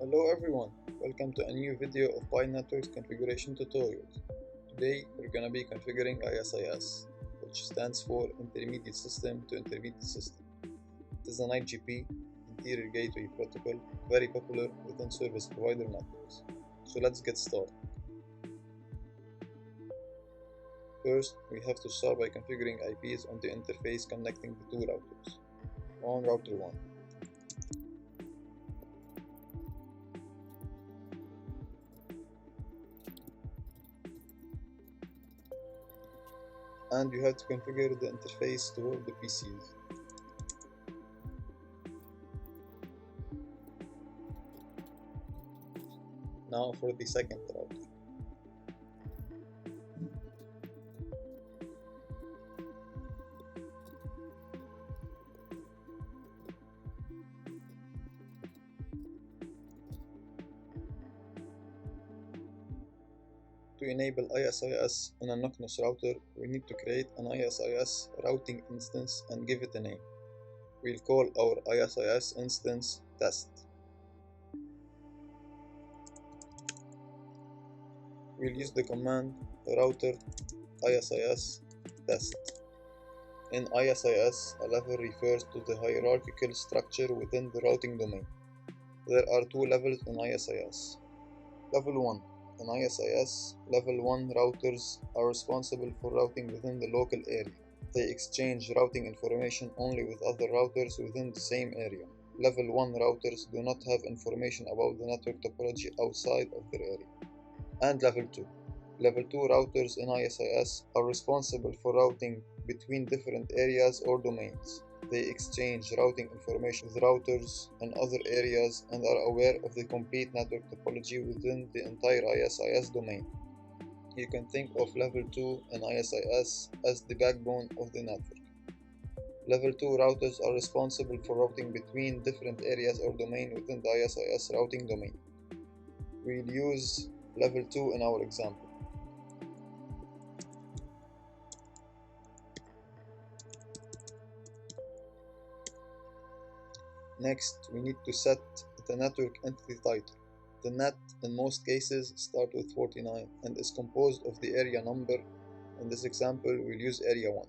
Hello everyone, welcome to a new video of Pi Networks configuration tutorials. Today we're gonna be configuring ISIS, which stands for Intermediate System to Intermediate System. It is an IGP, Interior Gateway Protocol, very popular within service provider networks. So let's get started. First, we have to start by configuring IPs on the interface connecting the two routers. On router 1. And you have to configure the interface to all the PCs. Now for the second router. To enable ISIS on an OcNOS router, we need to create an ISIS routing instance and give it a name. We'll call our ISIS instance test. We'll use the command router ISIS test. In ISIS, a level refers to the hierarchical structure within the routing domain. There are two levels in ISIS. Level 1. In ISIS, Level 1 routers are responsible for routing within the local area. They exchange routing information only with other routers within the same area. Level 1 routers do not have information about the network topology outside of their area. And Level 2. Level 2 routers in ISIS are responsible for routing between different areas or domains. They exchange routing information with routers in other areas and are aware of the complete network topology within the entire ISIS domain. You can think of Level 2 in ISIS as the backbone of the network. Level 2 routers are responsible for routing between different areas or domain within the ISIS routing domain. We'll use Level 2 in our example. Next, we need to set the network entity title. The net, in most cases, starts with 49 and is composed of the area number. In this example, we'll use area 1.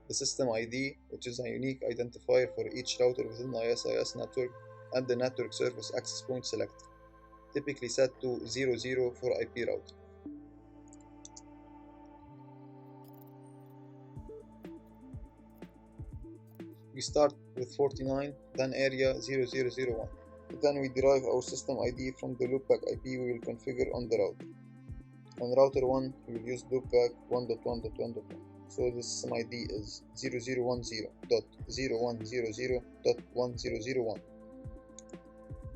The system ID, which is a unique identifier for each router within the ISIS network, and the network service access point selected, typically set to 00 for IP router. We start with 49, then area 0001. Then we derive our system ID from the loopback IP we will configure on the router. On router 1, we will use loopback 1.1.1.1. So the system ID is 0010.0100.1001.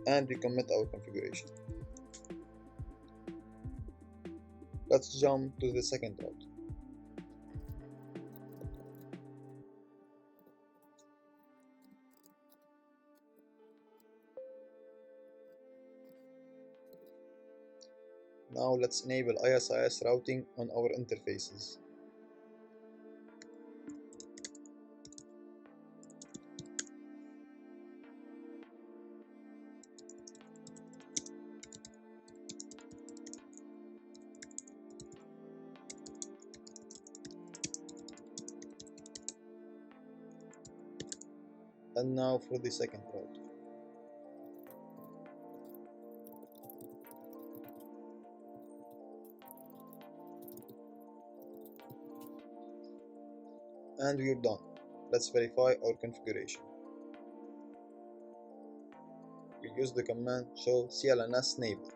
And we commit our configuration. Let's jump to the second router. Now let's enable ISIS routing on our interfaces. And now for the second router. And we're done. Let's verify our configuration. We use the command show CLNS neighbor.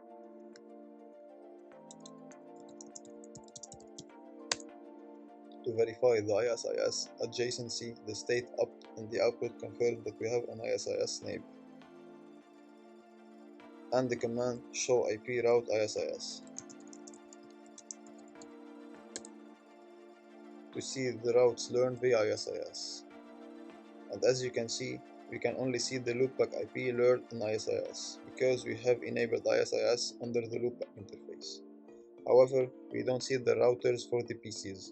To verify the ISIS adjacency, the state opt in the output confirms that we have an ISIS neighbor. And the command show IP route ISIS. To see the routes learned via ISIS. And as you can see, we can only see the loopback IP learned in ISIS because we have enabled ISIS under the loopback interface. However, we don't see the routers for the PCs.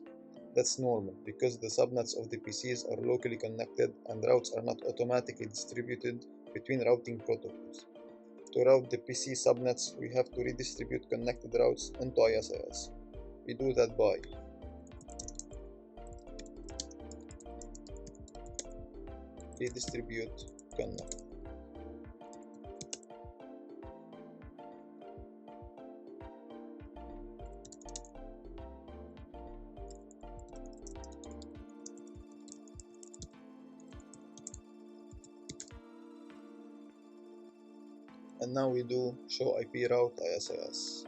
That's normal because the subnets of the PCs are locally connected and routes are not automatically distributed between routing protocols. To route the PC subnets, we have to redistribute connected routes into ISIS. We do that by redistribute connect. And now we do show IP route ISIS.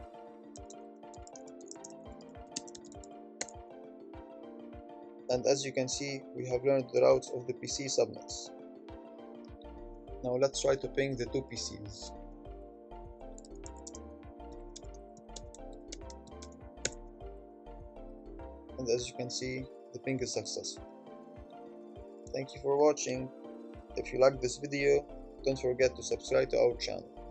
And as you can see, we have learned the routes of the PC subnets. Now let's try to ping the two PCs. And as you can see, the ping is successful. Thank you for watching. If you liked this video, don't forget to subscribe to our channel.